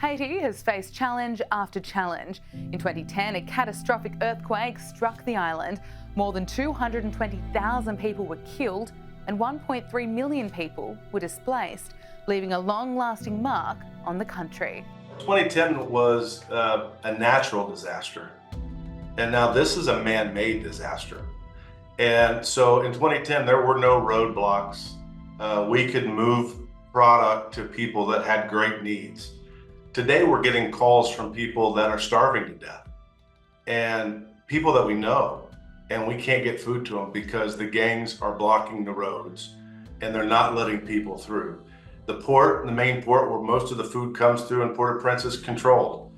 Haiti has faced challenge after challenge. In 2010, a catastrophic earthquake struck the island. More than 220,000 people were killed and 1.3 million people were displaced, leaving a long-lasting mark on the country. 2010 was a natural disaster, and now this is a man-made disaster. And so in 2010, there were no roadblocks. We could move product to people that had great needs. Today, we're getting calls from people that are starving to death and people that we know, and we can't get food to them because the gangs are blocking the roads and they're not letting people through. The port, the main port where most of the food comes through in Port-au-Prince is controlled.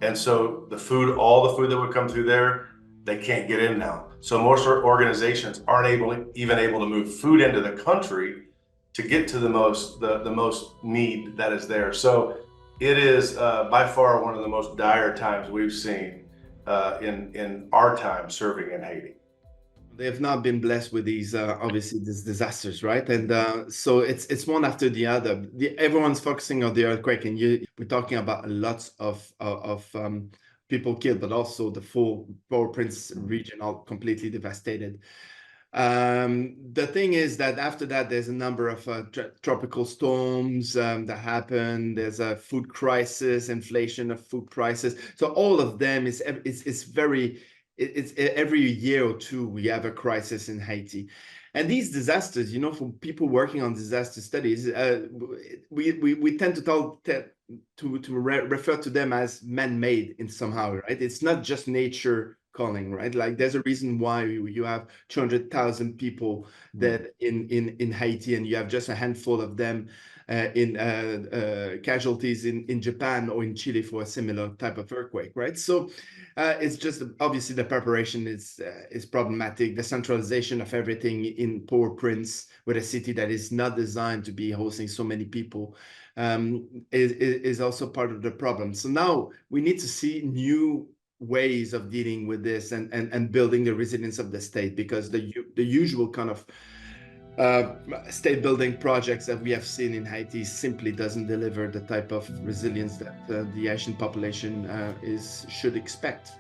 And so the food, all the food that would come through there, they can't get in now. So most organizations aren't even able to move food into the country to get to the most need that is there. So it is by far one of the most dire times we've seen in our time serving in Haiti. They have not been blessed with these obviously these disasters, right? And so it's one after the other. Everyone's focusing on the earthquake, and we're talking about lots of people killed, but also the full Port-au-Prince region all completely devastated. The thing is that after that, there's a number of tropical storms that happen. There's a food crisis, inflation of food prices. So all of them is every year or two we have a crisis in Haiti. And these disasters, for people working on disaster studies, we tend to refer to them as man-made in somehow, right? It's not just nature calling, right? Like there's a reason why you have 200,000 people that in Haiti, and you have just a handful of them in casualties in Japan or in Chile for a similar type of earthquake, right? So it's just obviously the preparation is problematic. The centralization of everything in Port-au-Prince, with a city that is not designed to be hosting so many people, is also part of the problem. So now we need to see new ways of dealing with this and building the resilience of the state, because the usual kind of state building projects that we have seen in Haiti simply doesn't deliver the type of resilience that the Haitian population should expect.